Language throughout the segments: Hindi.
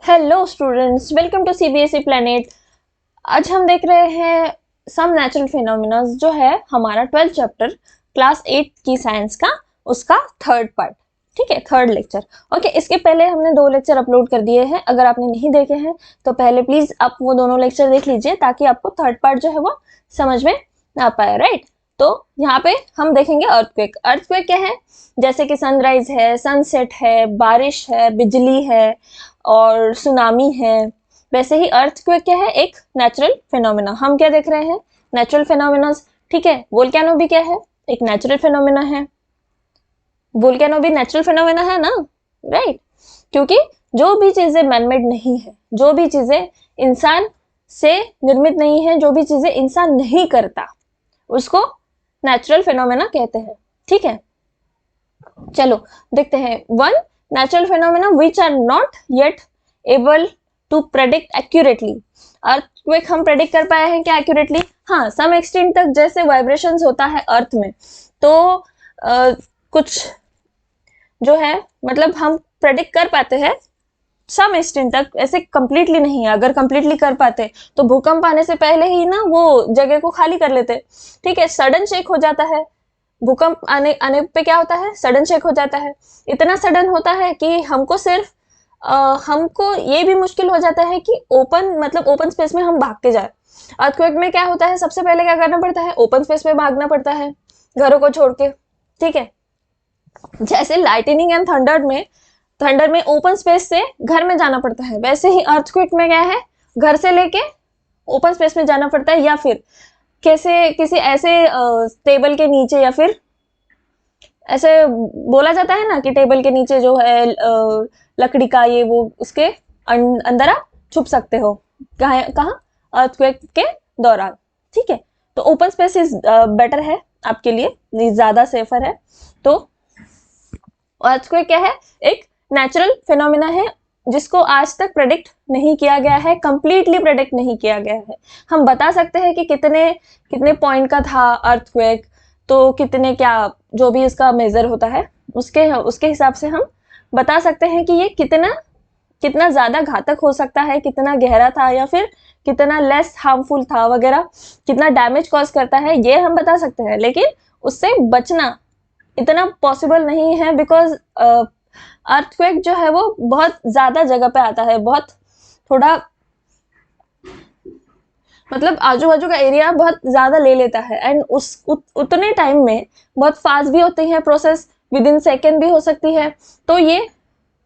Hello students, welcome to CBSE planet. आज हम देख रहे हैं सम नेचुरल फिनोमिना, जो है हमारा 12th चैप्टर क्लास 8 की साइंस का, उसका थर्ड पार्ट। ठीक है, थर्ड लेक्चर। ओके, इसके पहले हमने 2 लेक्चर अपलोड कर दिए हैं। अगर आपने नहीं देखे हैं तो पहले प्लीज आप वो दोनों लेक्चर देख लीजिए, ताकि आपको थर्ड पार्ट जो है वो समझ में आ पाए। राइट, तो यहाँ पे हम देखेंगे अर्थक्वेक। अर्थक्वेक क्या है? जैसे कि सनराइज है, सनसेट है, बारिश है, बिजली है और सुनामी है, वैसे ही अर्थक्वेक क्या है? एक नेचुरल फिनोमेना। हम क्या देख रहे हैं? Natural phenomena. ठीक है, वोल्केनो भी क्या है? एक नेचुरल फिनोमेना है। वोल्केनो भी नेचुरल फिनोमेना है ना, राइट? क्योंकि जो भी चीजें मैनमेड नहीं है, जो भी चीजें इंसान से निर्मित नहीं है, जो भी चीजें इंसान नहीं करता, उसको नेचुरल फिनोमेना कहते हैं। ठीक है, चलो देखते हैं। One natural phenomena which are not yet able to predict accurately. Earthquake हम प्रेडिक्ट कर पाए हैं क्या एक्यूरेटली? हाँ, सम एक्सटेंट तक। जैसे वाइब्रेशंस होता है अर्थ में, तो कुछ जो है मतलब हम प्रेडिक्ट कर पाते हैं सम एक्सटेंट तक, ऐसे कंप्लीटली नहीं है। अगर कंप्लीटली कर पाते तो भूकंप आने से पहले ही ना वो जगह को खाली कर लेते। ठीक है, सडन शेक हो जाता है। भूकंप आने पे क्या होता है? सडन शेक हो जाता है। इतना सडन होता है कि हमको सिर्फ हमको ये भी मुश्किल हो जाता है कि ओपन स्पेस में हम भाग के जाए। अर्थक्वेक में क्या होता है? सबसे पहले क्या करना पड़ता है? ओपन स्पेस में भागना पड़ता है, घरों को छोड़ के। ठीक है, जैसे लाइटनिंग एंड थंडर में ओपन स्पेस से घर में जाना पड़ता है, वैसे ही अर्थक्वेक में क्या है? घर से लेके ओपन स्पेस में जाना पड़ता है, या फिर कैसे किसी ऐसे टेबल के नीचे, या फिर ऐसे बोला जाता है ना कि टेबल के नीचे जो है लकड़ी का ये वो, उसके अंदर आप छुप सकते हो। कहाँ? अर्थक्वेक के दौरान। ठीक है, तो ओपन स्पेस इज बेटर है आपके लिए, ज्यादा सेफर है। तो अर्थक्वेक क्या है? एक नेचुरल फिनोमिना है जिसको आज तक प्रेडिक्ट नहीं किया गया है, कंप्लीटली प्रेडिक्ट नहीं किया गया है। हम बता सकते हैं कि कितने कितने पॉइंट का था अर्थक्वेक, तो कितने क्या जो भी उसका मेजर होता है, उसके हिसाब से हम बता सकते हैं कि ये कितना कितना ज्यादा घातक हो सकता है, कितना गहरा था, या फिर कितना लेस हार्मफुल था वगैरह, कितना डैमेज कॉज करता है, ये हम बता सकते हैं। लेकिन उससे बचना इतना पॉसिबल नहीं है, बिकॉज अर्थक्वेक जो है वो बहुत ज्यादा जगह पे आता है, बहुत थोड़ा मतलब आजू बाजू का एरिया बहुत ज्यादा ले लेता है, एंड उतने टाइम में बहुत फास्ट भी होती है प्रोसेस, विद इन सेकेंड भी हो सकती है। तो ये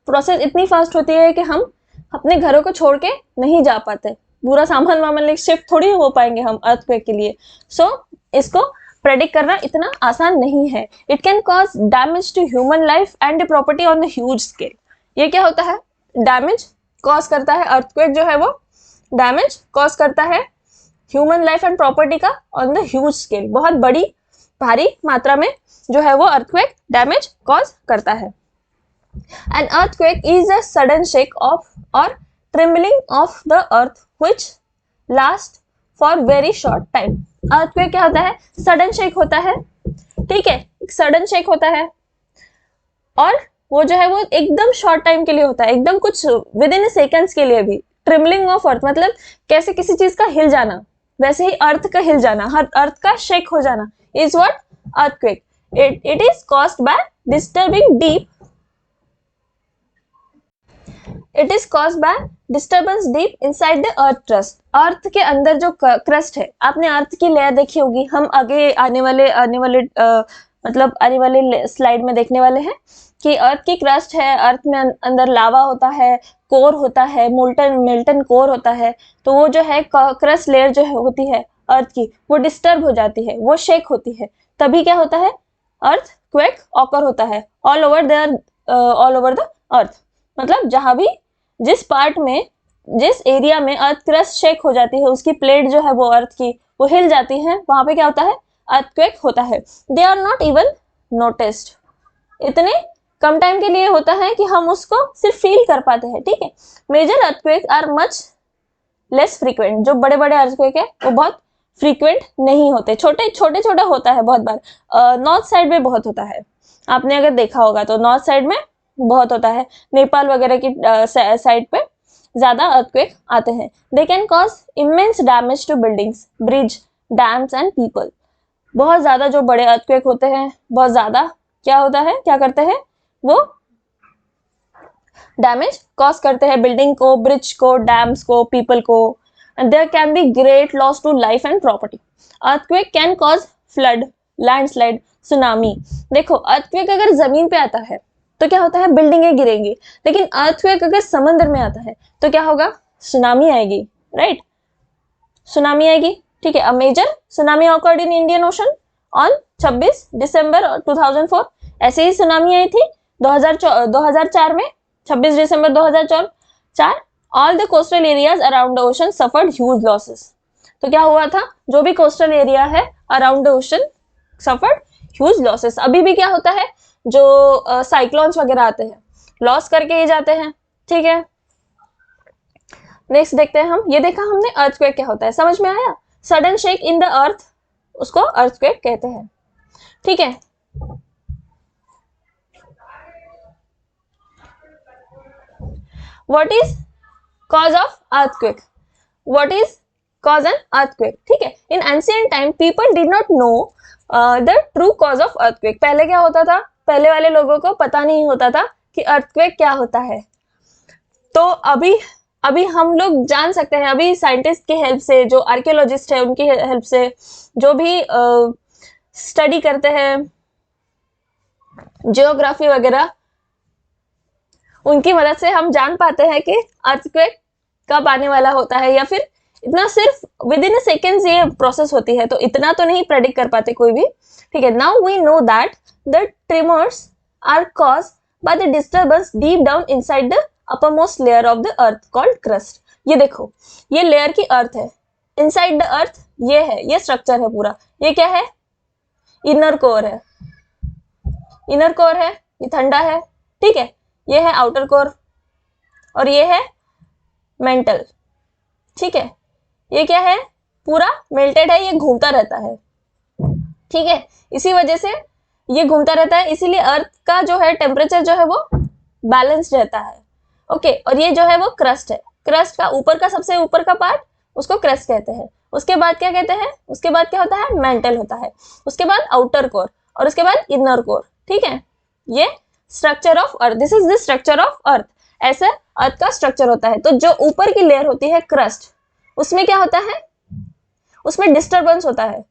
प्रोसेस इतनी फास्ट होती है कि हम अपने घरों को छोड़ के नहीं जा पाते, पूरा सामान वामान लेके शिफ्ट थोड़ी हो पाएंगे हम अर्थक्वेक के लिए। सो इसको प्रेडिक्ट करना इतना आसान नहीं है। It can cause damage to human life and property on the huge scale. ये क्या होता है? डैमेज कॉज करता है। अर्थक्वेक जो है वो डैमेज कॉज करता है ह्यूमन लाइफ एंड प्रॉपर्टी का ऑन द ह्यूज स्केल। बहुत बड़ी भारी मात्रा में जो है वो अर्थक्वेक डैमेज कॉज करता है। An earthquake is a sudden shake of or trembling of the earth which lasts for very short time. Earthquake क्या होता है? Sudden shake होता है। ठीक है, sudden shake होता है, और वो जो है वो एकदम शॉर्ट टाइम के लिए होता है, एकदम कुछ विद इन सेकेंड्स के लिए भी। ट्रिमलिंग ऑफ अर्थ मतलब कैसे किसी चीज का हिल जाना, वैसे ही अर्थ का हिल जाना, हर अर्थ का शेक हो जाना is what? Earthquake. It is caused by disturbing deep it is cause by disturbance deep inside the earth crust. Earth के अंदर जो क्रस्ट है, आपने अर्थ की लेयर देखी होगी, हम आगे आने वाले स्लाइड में देखने वाले हैं कि अर्थ की क्रस्ट है, अर्थ में अंदर लावा होता है, कोर होता है, मिल्टन कोर होता है। तो वो जो है क्रस्ट लेयर जो होती है अर्थ की, वो डिस्टर्ब हो जाती है, वो शेक होती है, तभी क्या होता है? अर्थ क्वेक ऑकर होता है ऑल ओवर द अर्थ। मतलब जहां भी जिस एरिया में अर्थ क्रस्ट शेक हो जाती है, उसकी प्लेट जो है वो अर्थ की वो हिल जाती है, वहां पे क्या होता है? अर्थक्वेक होता है। They are not even noticed. इतने कम टाइम के लिए होता है कि हम उसको सिर्फ फील कर पाते हैं। ठीक है, major earthquake are much less frequent. जो बड़े बड़े अर्थक्वेक है वो बहुत फ्रीक्वेंट नहीं होते, छोटे होता है बहुत बार। नॉर्थ साइड में बहुत होता है, आपने अगर देखा होगा तो नॉर्थ साइड में बहुत होता है, नेपाल वगैरह की साइड पे ज्यादा अर्थक्वेक आते हैं। They can cause immense damage to buildings, bridge, dams and people. बहुत ज्यादा जो बड़े अर्थक्वेक होते हैं, बहुत ज्यादा क्या होता है, क्या करते हैं, वो डैमेज कॉज करते हैं बिल्डिंग को, ब्रिज को, डैम्स को, पीपल को। And there can be great loss to life and property. Earthquake can cause flood, landslide, tsunami. देखो अर्थक्वेक अगर जमीन पे आता है तो क्या होता है, बिल्डिंगें गिरेंगी, लेकिन अर्थक्वेक अगर समंदर में आता है तो क्या होगा, सुनामी आएगी, राइट, सुनामी आएगी। ठीक है, a major tsunami occurred in Indian ocean on 26 दिसंबर 2004। ऐसे ही सुनामी आई थी 2004 में, 26 दिसंबर 2004। All the coastal areas around the ocean suffered huge losses. तो क्या हुआ था, जो भी कोस्टल एरिया है around the ocean suffered huge losses. अभी भी क्या होता है, जो साइक्लोन्स वगैरह आते हैं लॉस करके ही जाते हैं। ठीक है, नेक्स्ट देखते हैं हम। ये देखा हमने अर्थक्वेक क्या होता है, समझ में आया। Sudden shake in the earth, उसको अर्थक्वेक कहते हैं। ठीक है, what is cause of earthquake, what is cause an earthquake. ठीक है, इन ancient time people did not know the true cause of earthquake. पहले क्या होता था, पहले वाले लोगों को पता नहीं होता था कि अर्थक्वेक क्या होता है। तो अभी हम लोग जान सकते हैं, अभी साइंटिस्ट की हेल्प से, जो आर्कियोलॉजिस्ट है उनकी हेल्प से, जो भी स्टडी करते हैं जियोग्राफी वगैरह, उनकी मदद से हम जान पाते हैं कि अर्थक्वेक कब आने वाला होता है, या फिर इतना सिर्फ विद इन सेकेंड्स ये प्रोसेस होती है, तो इतना तो नहीं प्रेडिक्ट कर पाते कोई भी। ठीक है, now we know that the tremors are caused by the disturbance deep down inside the uppermost layer of the earth called crust। ये देखो, ये लेयर की अर्थ है, इनसाइड द अर्थ ये है, ये स्ट्रक्चर है पूरा। ये क्या है, इनर कोर है, इनर कोर है, ये ठंडा है। ठीक है, ये है आउटर कोर और ये है मेंटल। ठीक है, ये क्या है, पूरा मेल्टेड है, ये घूमता रहता है। ठीक है, इसी वजह से ये घूमता रहता है, इसीलिए अर्थ का जो है टेम्परेचर जो है वो बैलेंस रहता है। ओके, और ये जो है वो क्रस्ट है, क्रस्ट का ऊपर का सबसे ऊपर का पार्ट, उसको क्रस्ट कहते हैं। उसके बाद क्या कहते हैं, उसके बाद क्या होता है, मेंटल होता है, उसके बाद आउटर कोर और उसके बाद इनर कोर। ठीक है, ये structure of earth, this is the structure of earth. ऐसे अर्थ का स्ट्रक्चर होता है। तो जो ऊपर की लेयर होती है क्रस्ट, उसमें क्या होता है, उसमें डिस्टर्बेंस होता है।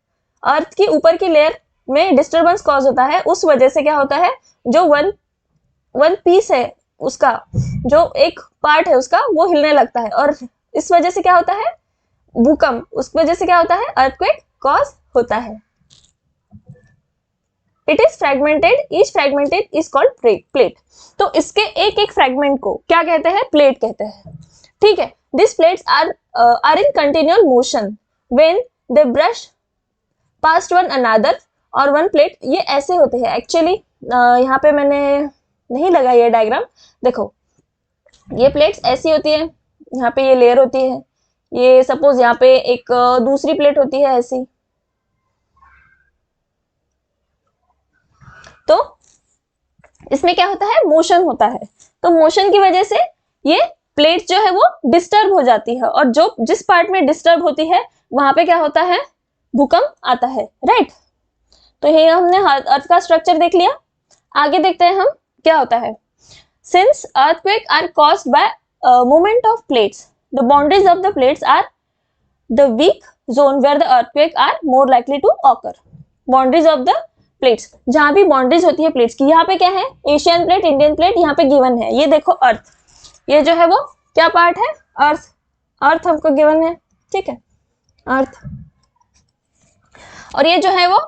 अर्थ की ऊपर की लेयर में डिस्टर्बेंस कॉज होता है, उस वजह से क्या होता है, जो वन पीस है उसका, जो एक पार्ट है उसका, वो हिलने लगता है, और इस वजह से क्या होता है, भूकंप, उस वजह से क्या होता है, अर्थक्वेक कॉज होता है। It is fragmented, each fragmented is called plate. तो इसके एक एक फ्रेगमेंट को क्या कहते हैं, प्लेट कहते हैं। ठीक है, this plates are in continual motion when they brush past one another, और वन प्लेट, ये ऐसे होते हैं एक्चुअली। यहाँ पे मैंने नहीं लगा ये डायग्राम, देखो ये प्लेट्स ऐसी होती है, यहाँ पे ये लेयर होती है, ये सपोज यहाँ पे एक दूसरी प्लेट होती है ऐसी। तो इसमें क्या होता है, मोशन होता है। तो मोशन की वजह से ये प्लेट जो है वो डिस्टर्ब हो जाती है, और जो जिस पार्ट में डिस्टर्ब होती है वहां पे क्या होता है, भूकंप आता है, राइट। तो ये हमने अर्थ का स्ट्रक्चर देख लिया। आगे देखते हैं हम क्या होता है। Since earthquake are caused by movement of plates, the boundaries of the plates are the weak zone where the earthquake are more likely to occur. Boundaries of the plates, जहां भी बाउंड्रीज होती है प्लेट्स की, यहाँ पे क्या है, एशियन प्लेट, इंडियन प्लेट, यहाँ पे गिवन है। ये देखो अर्थ, ये जो है वो क्या पार्ट है, अर्थ, अर्थ हमको गिवन है। ठीक है, अर्थ, और ये जो है वो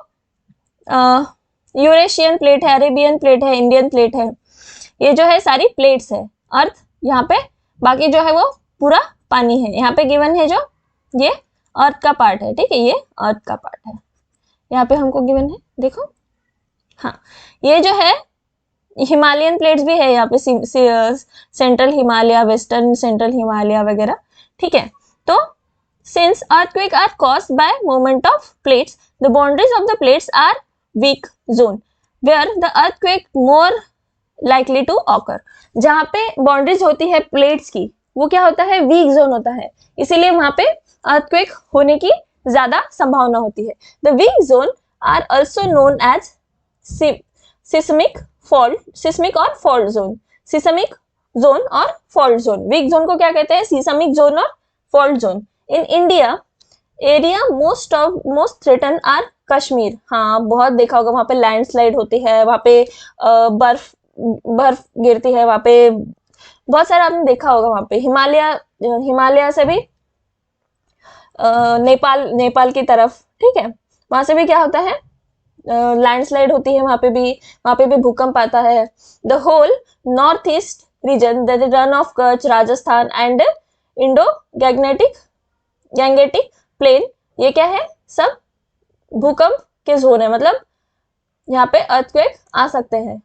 यूरेशियन प्लेट है, अरेबियन प्लेट है, इंडियन प्लेट है। ये जो है सारी प्लेट्स है, अर्थ यहाँ पे, बाकी जो है वो पूरा पानी है। यहाँ पे गिवन है जो ये अर्थ का पार्ट है। ठीक है, ये अर्थ का पार्ट है, यहाँ पे हमको गिवन है, देखो। हाँ, ये जो है हिमालयन प्लेट्स भी है यहाँ पे, central Himalaya, western central Himalaya वगैरह। ठीक है, तो since earthquake are caused by movement of plates, the boundaries of the plates are weak zone where the earthquake more likely to occur. जहाँ पे बाउंड्रीज होती है प्लेट्स की, वो क्या होता है, वीक जोन होता है, इसीलिए वहां पे अर्थक्वेक होने की ज्यादा संभावना होती है। The weak zone are also known as seismic fault, seismic और फॉल्ट जोन, सिस्मिक जोन और फॉल्ट जोन। वीक जोन को क्या कहते हैं, सिस्मिक जोन और fault zone. In India area most threaten are Kashmir. हाँ, बहुत देखा होगा, वहां पे लैंडस्लाइड होती है, वहां पे बर्फ बर्फ गिरती है, वहां पे बहुत सारा आपने देखा होगा। वहां पे हिमालय से भी नेपाल की तरफ, ठीक है, वहां से भी क्या होता है, लैंडस्लाइड होती है, वहां पे भी भूकंप आता है। The whole north east region, the Rann of Kutch, Rajasthan and Indo Gangetic plain, ये क्या है, सब भूकंप के जोन है, मतलब यहाँ पे अर्थक्वेक आ सकते हैं।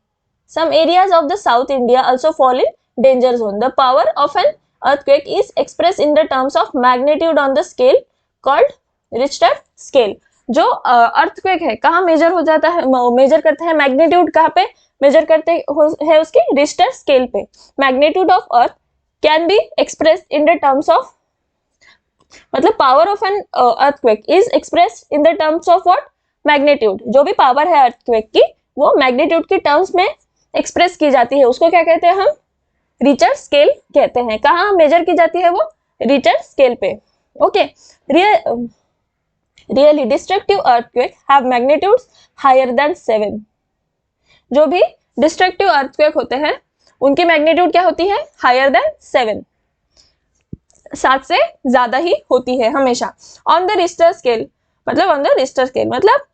Some areas of the South India also fall in danger zone. The power of an earthquake is expressed in the terms of magnitude on the scale called Richter scale. जो अर्थक्वेक है कहाँ मेजर हो जाता है, मेजर करते हैं, मैग्नीट्यूड कहाँ पे मेजर करते हैं, उसके रिश्टर स्केल पे। Magnitude of earth can be expressed in the terms of, मतलब power of an earthquake is expressed in the terms of what, magnitude. जो भी पावर है अर्थक्वेक की वो मैग्नीट्यूड की टर्म्स में एक्सप्रेस की जाती है, उसको क्या कहते हैं हम, रिचर स्केल कहते हैं। कहाँ मेजर की जाती है वो, रिचर स्केल पे। Okay, really destructive earthquake have magnitudes higher than 7। जो भी डिस्ट्रक्टिव अर्थक्वेक होते हैं उनकी मैग्नीट्यूड क्या होती है, हायर देन 7, 7 से ज्यादा ही होती है हमेशा। ऑन द रिश्टर स्केल, मतलब ऑन द रिश्टर स्केल, मतलब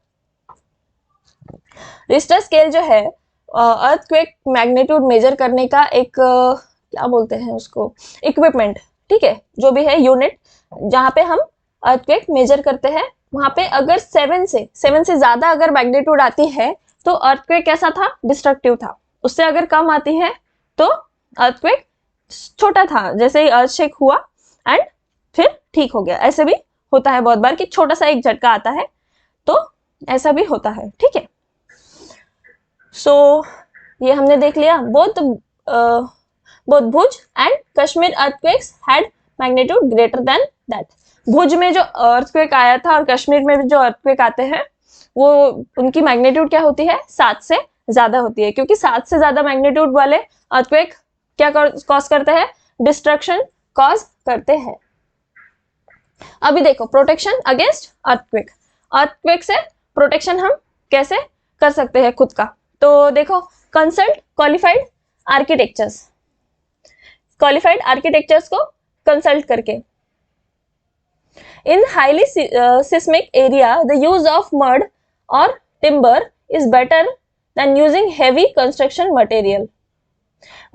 रिश्टर स्केल जो है अर्थक्वेक मैग्नीट्यूड मेजर करने का एक क्या बोलते हैं उसको, इक्विपमेंट, ठीक है, जो भी है यूनिट, जहां पे हम अर्थक्वेक मेजर करते हैं, वहां पे अगर 7 से ज्यादा अगर मैग्नीट्यूड आती है तो अर्थक्वेक कैसा था, डिस्ट्रक्टिव था। उससे अगर कम आती है तो अर्थक्वेक छोटा था, जैसे ही अर्थशेक हुआ एंड फिर ठीक हो गया। ऐसे भी होता है बहुत बार कि छोटा सा एक झटका आता है, तो ऐसा भी होता है, ठीक है। सो ये हमने देख लिया, both Bhuj and Kashmir earthquakes had magnitude greater than that. Bhuj में जो अर्थक्वेक आया था और कश्मीर में भी जो अर्थक्वेक आते हैं वो उनकी मैग्नीट्यूड क्या होती है, 7 से ज्यादा होती है, क्योंकि 7 से ज्यादा मैग्नीट्यूड वाले अर्थक्वेक क्या कॉज करते हैं, डिस्ट्रक्शन कॉज करते हैं। अभी देखो, प्रोटेक्शन अगेंस्ट अर्थक्वेक, अर्थक्वेक से प्रोटेक्शन हम कैसे कर सकते हैं खुद का। तो देखो, कंसल्ट क्वालिफाइड आर्किटेक्चर्स को कंसल्ट करके। In highly seismic area the use of mud और timber is better than using heavy construction material.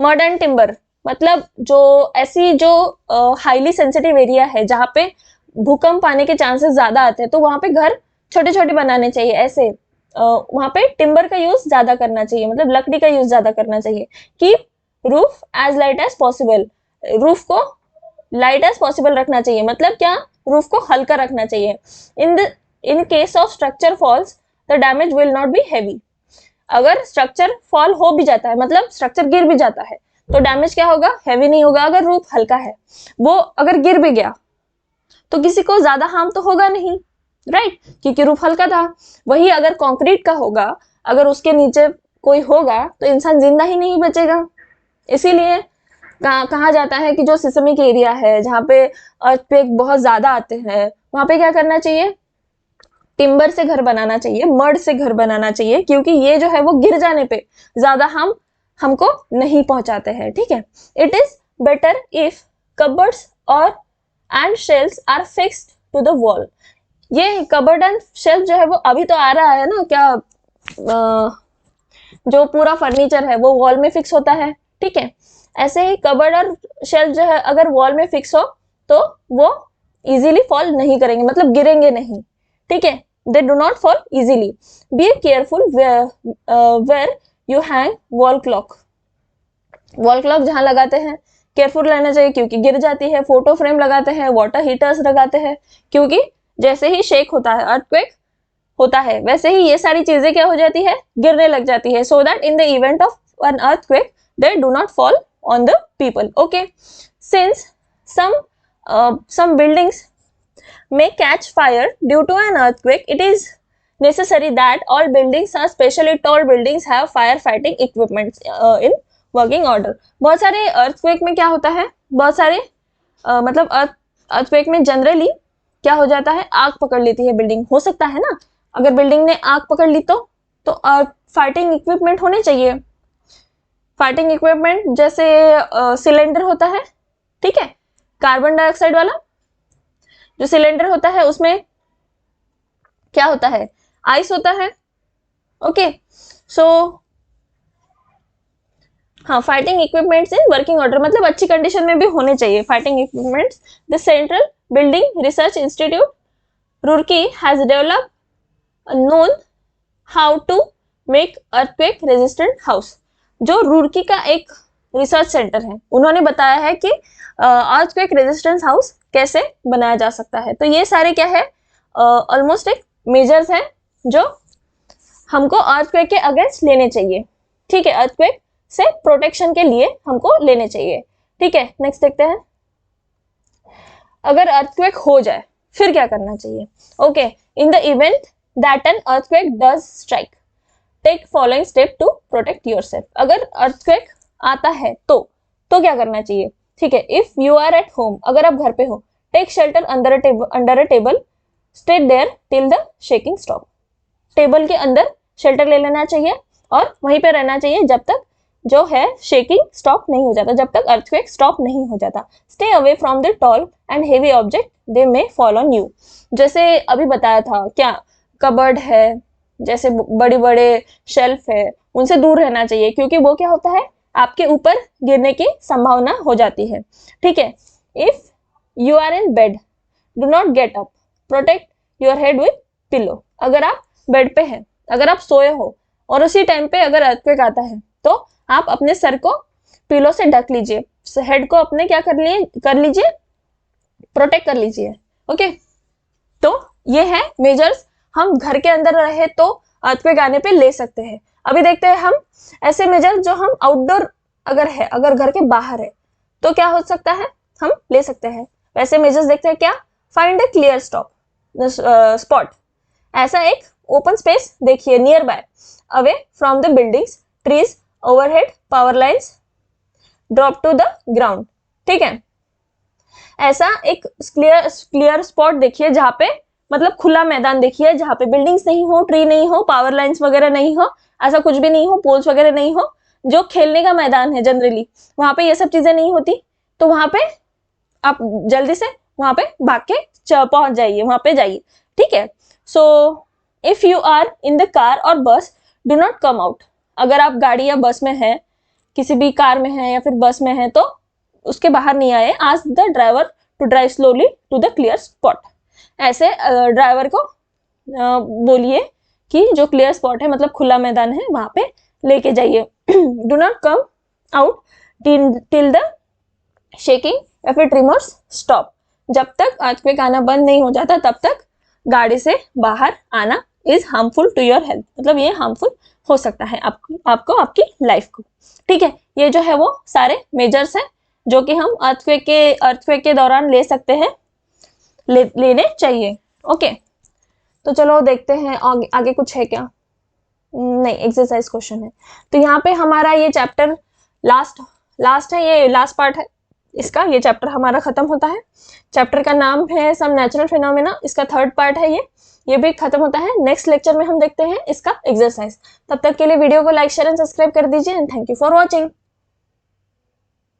Mud and timber मतलब जो ऐसी जो हाईली सेंसिटिव एरिया है जहाँ पे भूकंप आने के चांसेस ज्यादा आते हैं, तो वहां पे घर छोटे छोटे बनाने चाहिए। ऐसे वहां पे टिम्बर का यूज ज्यादा करना चाहिए, मतलब लकड़ी का यूज ज्यादा करना चाहिए। Keep roof as light as possible, roof को लाइट एज पॉसिबल रखना चाहिए, मतलब क्या, रूफ को हल्का रखना चाहिए। In case of structure falls the damage will not be heavy. अगर स्ट्रक्चर फॉल हो भी जाता है, मतलब स्ट्रक्चर गिर भी जाता है, तो डैमेज क्या होगा, हैवी नहीं होगा। अगर रूफ हल्का है, वो अगर गिर भी गया तो किसी को ज्यादा हार्म तो होगा नहीं, राइट, क्योंकि रूफ हल्का था। वही अगर कंक्रीट का होगा, अगर उसके नीचे कोई होगा तो इंसान जिंदा ही नहीं बचेगा। इसीलिए कहा जाता है कि जो सिस्मिक एरिया है, जहाँ पे अर्थक्वेक बहुत ज्यादा आते हैं, वहां पे क्या करना चाहिए, टिम्बर से घर बनाना चाहिए, मड से घर बनाना चाहिए, क्योंकि ये जो है वो गिर जाने पे ज्यादा हमको नहीं पहुंचाते हैं, ठीक है। It is better if cupboards और and shelves are fixed to the wall. ये कबर्ड एंड शेल्फ जो है वो अभी तो आ रहा है ना, क्या जो पूरा फर्नीचर है वो वॉल में फिक्स होता है, ठीक है। ऐसे ही कबर्ड और शेल्फ जो है अगर वॉल में फिक्स हो तो वो इजीली फॉल नहीं करेंगे, मतलब गिरेंगे नहीं, ठीक है। They do not fall easily. Be careful where you hang wall clock. Wall clock जहां लगाते हैं केयरफुल रहना चाहिए, क्योंकि गिर जाती है। फोटो फ्रेम लगाते हैं, वाटर हीटर्स लगाते हैं, क्योंकि जैसे ही शेक होता है, अर्थक्वेक होता है, वैसे ही ये सारी चीजें क्या हो जाती है, गिरने लग जाती है, so that in the event of an earthquake they do not fall on the people. Okay, since some buildings may catch fire due to an earthquake, it is necessary that all buildings, especially tall buildings, have fire fighting equipment in working order. बहुत सारे earthquake में क्या होता है, बहुत सारे मतलब earthquake में जनरली क्या हो जाता है, आग पकड़ लेती है बिल्डिंग. हो सकता है ना, अगर बिल्डिंग ने आग पकड़ ली तो फाइटिंग इक्विपमेंट होने चाहिए. फाइटिंग इक्विपमेंट जैसे सिलेंडर होता है, ठीक है, कार्बन डाइऑक्साइड वाला जो सिलेंडर होता है उसमें क्या होता है, आइस होता है. ओके, सो हाँ, fighting equipments in working order मतलब अच्छी कंडीशन में भी होने चाहिए fighting equipments. The central building research institute Roorkee has developed known how to make earthquake resistant house. जो रुड़की का एक रिसर्च सेंटर है, उन्होंने बताया है कि अर्थक्वेक रेजिस्टेंस हाउस कैसे बनाया जा सकता है. तो ये सारे क्या है, ऑलमोस्ट एक मेजर्स हैं जो हमको अर्थक्वेक के अगेंस्ट लेने चाहिए. ठीक है, अर्थक्वेक से प्रोटेक्शन के लिए हमको लेने चाहिए. ठीक है, नेक्स्ट देखते हैं. अगर अर्थक्वेक हो जाए फिर क्या करना चाहिए. Okay, in the event that an earthquake does strike, take following step to protect yourself. अगर अर्थक्वेक आता है तो क्या करना चाहिए. ठीक है, if you are at home, अगर आप घर पे हो, take shelter under a table, stay there till the shaking stop. Table के अंदर शेल्टर ले लेना चाहिए और वहीं पे रहना चाहिए जब तक जो है शेकिंग स्टॉप नहीं हो जाता, जब तक अर्थक्वेक स्टॉप नहीं हो जाता. Stay away from the tall and heavy object, they may fall on you. जैसे अभी बताया था, क्या कबर्ड है, जैसे बड़े बड़े शेल्फ है, उनसे दूर रहना चाहिए क्योंकि वो क्या होता है, आपके ऊपर गिरने की संभावना हो जाती है. ठीक है, if you are in bed, do not get up, protect your head with pillow. अगर आप बेड पे हैं, अगर आप सोए हो और उसी टाइम पे अगर अर्थक्वेक आता है तो आप अपने सर को पिलो से ढक लीजिए, हेड को अपने क्या कर लीजिए, प्रोटेक्ट कर लीजिए. ओके, तो ये है मेजर्स हम घर के अंदर रहे तो अर्थक्वेक आने पे ले सकते हैं. अभी देखते हैं हम ऐसे मेजर जो हम आउटडोर अगर है, अगर घर के बाहर है तो क्या हो सकता है, हम ले सकते हैं. वैसे मेजर्स देखते हैं. क्या, फाइंड अ क्लियर स्पॉट. ऐसा एक ओपन स्पेस देखिए near by, away from the buildings, trees, overhead power lines, drop to the ground. ठीक है, ऐसा एक क्लियर स्पॉट देखिए जहां पे मतलब खुला मैदान देखिए, जहां पे बिल्डिंग्स नहीं हो, ट्री नहीं हो, पावर लाइन्स वगैरह नहीं हो, ऐसा कुछ भी नहीं हो, पोल्स वगैरह नहीं हो, जो खेलने का मैदान है जनरली, वहां पे ये सब चीजें नहीं होती. तो वहां पे आप जल्दी से वहां पे भाग के पहुंच जाइए, वहां पे जाइए. ठीक है, so if you are in the car और bus, do not come out. अगर आप गाड़ी या बस में है, किसी भी कार में है या फिर बस में है, तो उसके बाहर नहीं आए. Ask the driver to drive slowly to the clear spot. ऐसे ड्राइवर को बोलिए कि जो क्लियर स्पॉट है, मतलब खुला मैदान है, वहां पे लेके जाइए. Do not come out till the shaking या फिर ट्रिमर्स स्टॉप. जब तक अर्थक्वेक आना बंद नहीं हो जाता तब तक गाड़ी से बाहर आना is harmful to your health, मतलब ये हार्मफुल हो सकता है आपको आपकी लाइफ को. ठीक है, ये जो है वो सारे मेजर्स हैं जो कि हम अर्थक्वेक के दौरान ले सकते हैं, लेने चाहिए. ओके, तो चलो देखते हैं आगे कुछ है क्या. नहीं, एक्सरसाइज क्वेश्चन है. तो यहाँ पे हमारा ये चैप्टर लास्ट है, ये लास्ट पार्ट है इसका. ये चैप्टर हमारा खत्म होता है. चैप्टर का नाम है सम नेचुरल फिनोमेना, इसका थर्ड पार्ट है ये भी खत्म होता है. नेक्स्ट लेक्चर में हम देखते हैं इसका एक्सरसाइज. तब तक के लिए वीडियो को लाइक, शेयर एंड सब्सक्राइब कर दीजिए. And thank you for watching.